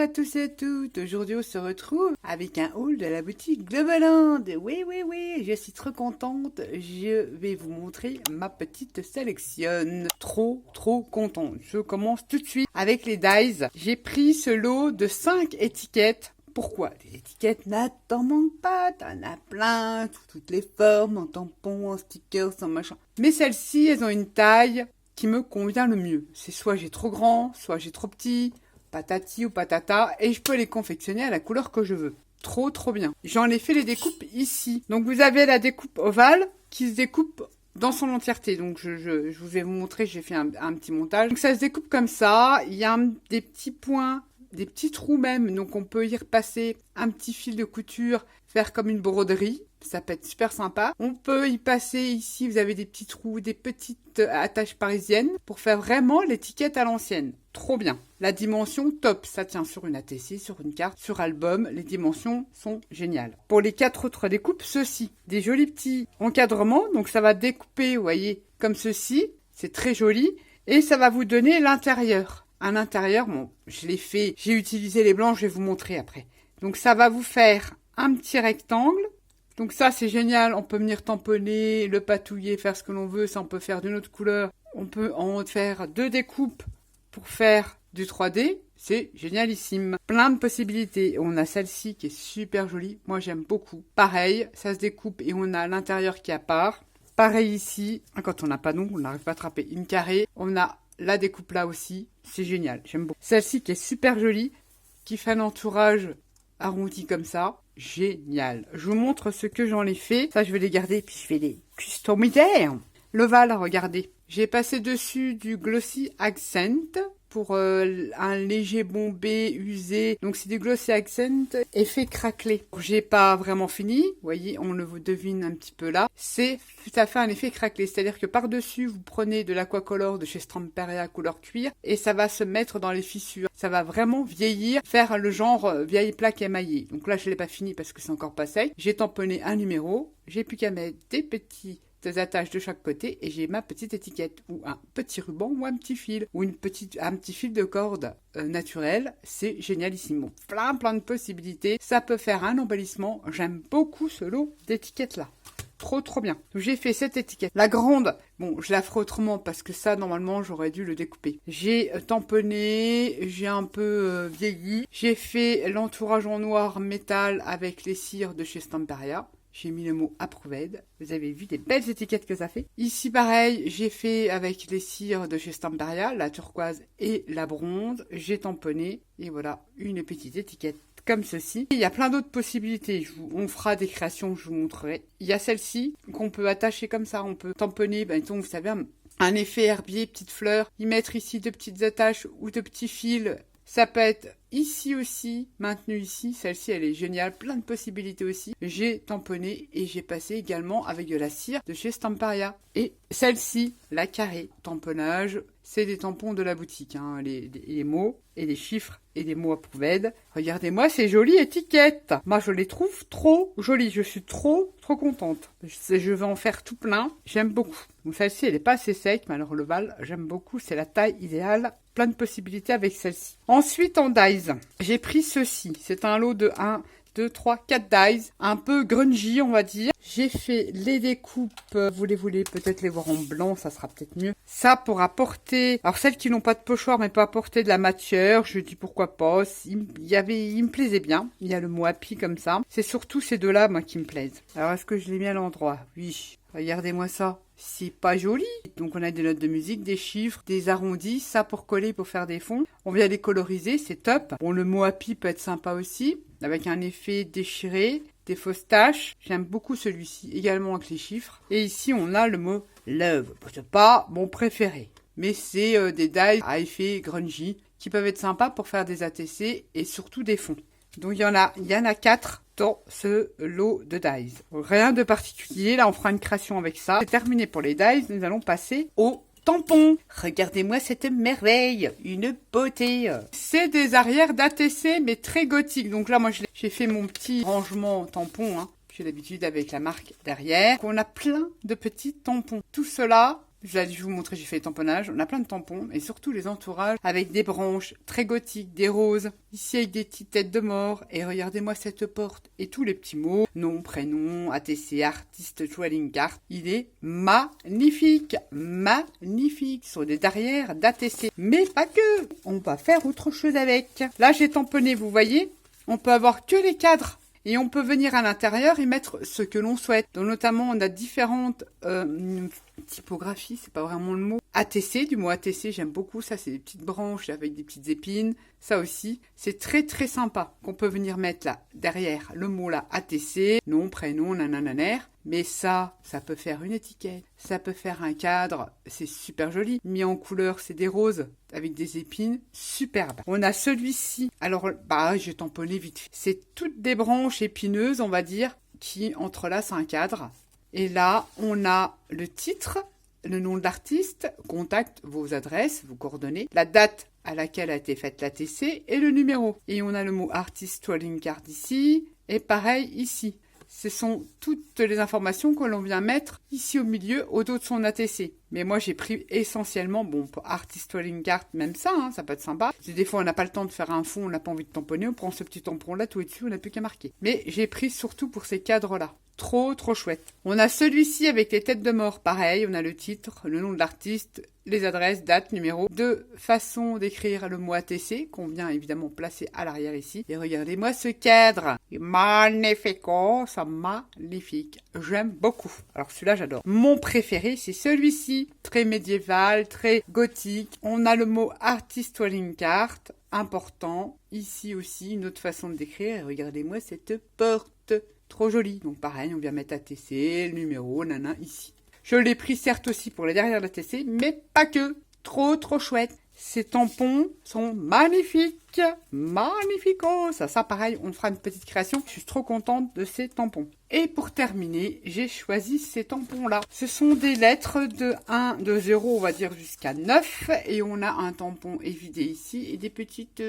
à tous et à toutes. Aujourd'hui, on se retrouve avec un haul de la boutique Globaland. Oui, je suis trop contente. Je vais vous montrer ma petite sélection. Trop contente. Je commence tout de suite avec les dies. J'ai pris ce lot de 5 étiquettes. Pourquoi? Les étiquettes, t'en manques pas, t'en as plein, toutes les formes, en tampons, en stickers, en machin. Mais celles-ci, elles ont une taille qui me convient le mieux. C'est soit j'ai trop grand, soit j'ai trop petit, patati ou patata, et je peux les confectionner à la couleur que je veux. Trop bien. J'en ai fait les découpes ici. Donc vous avez la découpe ovale qui se découpe dans son entièreté. Donc je vous vais vous montrer, j'ai fait un petit montage. Donc ça se découpe comme ça, il y a des petits points, des petits trous même, donc on peut y repasser un petit fil de couture, faire comme une broderie, ça peut être super sympa. On peut y passer ici, vous avez des petits trous, des petites attaches parisiennes pour faire vraiment l'étiquette à l'ancienne. Trop bien. La dimension top, ça tient sur une ATC, sur une carte, sur album, les dimensions sont géniales. Pour les 4 autres découpes, ceci, des jolis petits encadrements, donc ça va découper, vous voyez, comme ceci, c'est très joli, et ça va vous donner l'intérieur. À l'intérieur, bon, je l'ai fait, j'ai utilisé les blancs, je vais vous montrer après. Donc ça va vous faire un petit rectangle. Donc ça, c'est génial, on peut venir tamponner, le patouiller, faire ce que l'on veut, ça on peut faire d'une autre couleur. On peut en faire 2 découpes pour faire du 3D, c'est génialissime. Plein de possibilités. On a celle-ci qui est super jolie, moi j'aime beaucoup. Pareil, ça se découpe et on a l'intérieur qui est à part. Pareil ici, quand on n'a pas d'ongle, on n'arrive pas à attraper une carrée. On a la découpe là aussi, c'est génial, j'aime beaucoup. Celle-ci qui est super jolie, qui fait un entourage arrondi comme ça, génial. Je vous montre ce que j'en ai fait. Ça, je vais les garder, puis je vais les customiser. L'ovale, regardez. J'ai passé dessus du Glossy Accent pour un léger bombé usé. Donc, c'est du Glossy Accent effet craquelé. J'ai pas vraiment fini. Vous voyez, on le devine un petit peu là. Ça fait un effet craquelé. C'est-à-dire que par-dessus, vous prenez de l'Aquacolor de chez Stamperia couleur cuir et ça va se mettre dans les fissures. Ça va vraiment vieillir, faire le genre vieille plaque émaillée. Donc là, je l'ai pas fini parce que c'est encore pas sec. J'ai tamponné un numéro. J'ai plus qu'à mettre des attaches de chaque côté et j'ai ma petite étiquette ou un petit ruban ou un petit fil ou un petit fil de corde naturel. C'est génialissimo. Plein de possibilités. Ça peut faire un embellissement. J'aime beaucoup ce lot d'étiquettes là. Trop bien. Donc j'ai fait cette étiquette. La grande, bon, je la ferai autrement parce que ça, normalement, j'aurais dû le découper. J'ai tamponné, j'ai un peu vieilli. J'ai fait l'entourage en noir métal avec les cires de chez Stamperia. J'ai mis le mot Approved. Vous avez vu des belles étiquettes que ça fait. Ici, pareil, j'ai fait avec les cires de chez Stamperia, la turquoise et la bronze. J'ai tamponné et voilà, une petite étiquette comme ceci. Il y a plein d'autres possibilités. On fera des créations, je vous montrerai. Il y a celle-ci qu'on peut attacher comme ça. On peut tamponner, vous savez, un effet herbier, petite fleur. Y mettre ici 2 petites attaches ou 2 petits fils. Ça peut être ici aussi, maintenu ici. Celle-ci, elle est géniale. Plein de possibilités aussi. J'ai tamponné et j'ai passé également avec de la cire de chez Stamperia. Et celle-ci, la carrée, tamponnage. C'est des tampons de la boutique, hein, les mots et les chiffres et des mots Approved. Regardez-moi ces jolies étiquettes. Moi, je les trouve trop jolies. Je suis trop contente. Je vais en faire tout plein. J'aime beaucoup. Donc celle-ci, elle n'est pas assez sec, mais alors l'ovale, j'aime beaucoup. C'est la taille idéale. Plein de possibilités avec celle-ci. Ensuite, en dies, j'ai pris ceci. C'est un lot de 1, 2, 3, 4 dies. Un peu grungy, on va dire. J'ai fait les découpes. Vous voulez peut-être les voir en blanc, ça sera peut-être mieux. Ça pour apporter... Alors, celles qui n'ont pas de pochoir, mais peut apporter de la matière, je dis pourquoi pas. Il me plaisait bien. Il y a le mot happy comme ça. C'est surtout ces deux-là, moi, qui me plaisent. Alors, est-ce que je l'ai mis à l'endroit? Oui. Regardez-moi ça. C'est pas joli. Donc on a des notes de musique, des chiffres, des arrondis, ça pour coller, pour faire des fonds. On vient les coloriser, c'est top. Bon, le mot happy peut être sympa aussi, avec un effet déchiré, des fausses taches. J'aime beaucoup celui-ci, également avec les chiffres. Et ici, on a le mot love. C'est pas mon préféré, mais c'est des dies à effet grungy qui peuvent être sympas pour faire des ATC et surtout des fonds. Donc il y en a 4 dans ce lot de dies. Rien de particulier, là on fera une création avec ça. C'est terminé pour les dies, nous allons passer au tampon. Regardez-moi cette merveille, une beauté. C'est des arrières d'ATC mais très gothiques. Donc là moi j'ai fait mon petit rangement tampon, hein. J'ai l'habitude avec la marque derrière. On a plein de petits tampons. Tout cela Je vais vous montrer, j'ai fait les tamponnages. On a plein de tampons et surtout les entourages avec des branches très gothiques, des roses. Ici avec des petites têtes de mort. Et regardez-moi cette porte et tous les petits mots. Nom, prénom, ATC, artiste, trading card. Il est magnifique. Magnifique. Sur des derrières d'ATC. Mais pas que. On va faire autre chose avec. Là, j'ai tamponné, vous voyez. On peut avoir que les cadres. Et on peut venir à l'intérieur et mettre ce que l'on souhaite. Donc notamment, on a différentes typographies, c'est pas vraiment le mot. ATC, du mot ATC, j'aime beaucoup ça. C'est des petites branches avec des petites épines. Ça aussi, c'est très très sympa. Qu'on peut venir mettre là, derrière le mot là, ATC, nom, prénom, nanananer. Mais ça peut faire une étiquette. Ça peut faire un cadre. C'est super joli. Mis en couleur, c'est des roses avec des épines. Superbe. On a celui-ci. Alors, j'ai tamponné vite fait. C'est toutes des branches épineuses, on va dire, qui entrelacent un cadre. Et là, on a le titre, le nom de l'artiste, contact, vos adresses, vos coordonnées, la date à laquelle a été faite l'ATC et le numéro. Et on a le mot artist trading card ici et pareil ici. Ce sont toutes les informations que l'on vient mettre ici au milieu, au dos de son ATC. Mais moi, j'ai pris essentiellement, pour Artist Trading Card, même ça, ça peut être sympa. Des fois, on n'a pas le temps de faire un fond, on n'a pas envie de tamponner, on prend ce petit tampon-là, tout est dessus, on n'a plus qu'à marquer. Mais j'ai pris surtout pour ces cadres-là. Trop, trop chouette. On a celui-ci avec les têtes de mort, pareil, on a le titre, le nom de l'artiste, les adresses, date, numéro. Deux façons d'écrire le mot ATC, qu'on vient évidemment placer à l'arrière ici. Et regardez-moi ce cadre. Magnifico, ça magnifique. J'aime beaucoup. Alors celui-là, j'adore. Mon préféré, c'est celui-ci. Très médiéval, très gothique. On a le mot Artist Trading Card, important. Ici aussi, une autre façon de décrire. Et regardez-moi cette porte. Trop jolie. Donc pareil, on vient mettre ATC, le numéro, ici. Je l'ai pris certes aussi pour les derrière d'ATC, mais pas que. Trop, trop chouette. Ces tampons sont magnifiques. Magnifico. Ça pareil, on fera une petite création. Je suis trop contente de ces tampons. Et pour terminer, j'ai choisi ces tampons-là. Ce sont des lettres de 0, on va dire, jusqu'à 9. Et on a un tampon évidé ici et des petites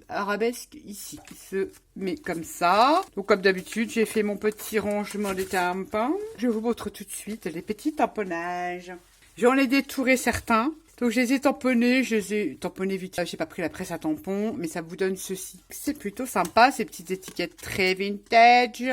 arabesques ici. Qui se met comme ça. Donc comme d'habitude, j'ai fait mon petit rangement des tampons. Je vous montre tout de suite les petits tamponnages. J'en ai détouré certains. Donc je les ai tamponnés, vite. J'ai pas pris la presse à tampon, mais ça vous donne ceci. C'est plutôt sympa, ces petites étiquettes très vintage,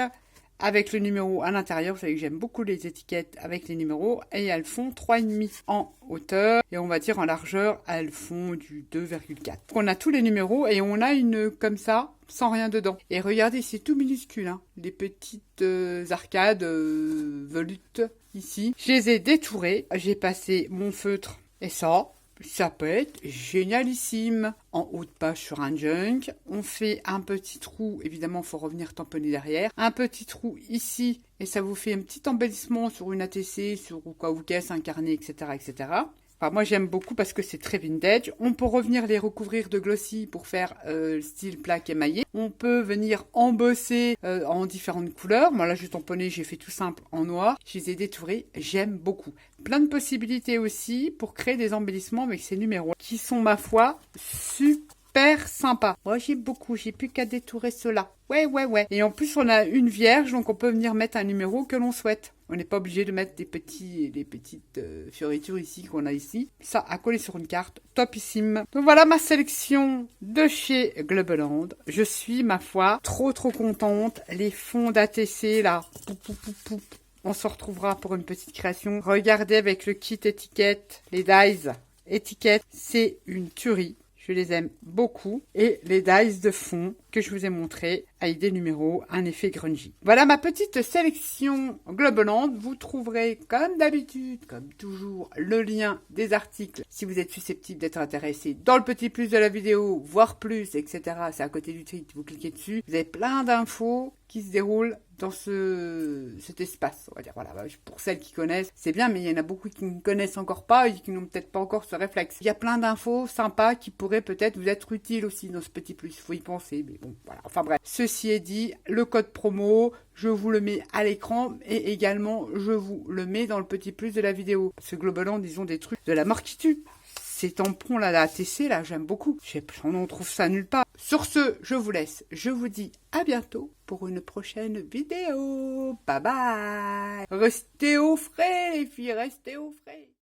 avec le numéro à l'intérieur. Vous savez que j'aime beaucoup les étiquettes avec les numéros. Et elles font 3,5 en hauteur. Et on va dire en largeur, elles font du 2,4. On a tous les numéros et on a une comme ça, sans rien dedans. Et regardez, c'est tout minuscule, les petites arcades volutes ici. Je les ai détourées. J'ai passé mon feutre. Et ça peut être génialissime. En haut de page sur un junk, on fait un petit trou. Évidemment, il faut revenir tamponner derrière. Un petit trou ici. Et ça vous fait un petit embellissement sur une ATC, sur quoi ou caisse, un carnet, etc., etc. Enfin, moi, j'aime beaucoup parce que c'est très vintage. On peut revenir les recouvrir de glossy pour faire style plaque émaillée. On peut venir embosser en différentes couleurs. Moi, là, j'ai tamponné, j'ai fait tout simple en noir. Je les ai détourés. J'aime beaucoup. Plein de possibilités aussi pour créer des embellissements avec ces numéros qui sont, ma foi, super sympa. Moi, j'aime beaucoup. J'ai plus qu'à détourer cela. Ouais. Et en plus, on a une vierge, donc on peut venir mettre un numéro que l'on souhaite. On n'est pas obligé de mettre des petites fioritures ici qu'on a ici. Ça à coller sur une carte, topissime. Donc voilà ma sélection de chez Globaland. Je suis, ma foi, trop contente. Les fonds d'ATC là, on se retrouvera pour une petite création. Regardez avec le kit étiquette, les dies étiquettes, c'est une tuerie. Je les aime beaucoup. Et les dies de fond que je vous ai montré avec des numéros, un effet grungy. Voilà ma petite sélection Globaland. Vous trouverez comme d'habitude, comme toujours, le lien des articles si vous êtes susceptible d'être intéressé dans le petit plus de la vidéo, voire plus, etc. C'est à côté du tweet, vous cliquez dessus. Vous avez plein d'infos qui se déroulent dans cet espace, on va dire. Voilà, pour celles qui connaissent, c'est bien, mais il y en a beaucoup qui ne connaissent encore pas et qui n'ont peut-être pas encore ce réflexe. Il y a plein d'infos sympas qui pourraient peut-être vous être utiles aussi dans ce petit plus. Il faut y penser, mais bon, voilà. Enfin bref. Ceci est dit, le code promo, je vous le mets à l'écran et également, je vous le mets dans le petit plus de la vidéo. Ce Globaland, disons des trucs de la mort qui tue. Ces tampons là, la ATC là, j'aime beaucoup. On trouve ça nulle part. Sur ce, je vous laisse. Je vous dis à bientôt pour une prochaine vidéo. Bye bye. Restez au frais les filles, restez au frais.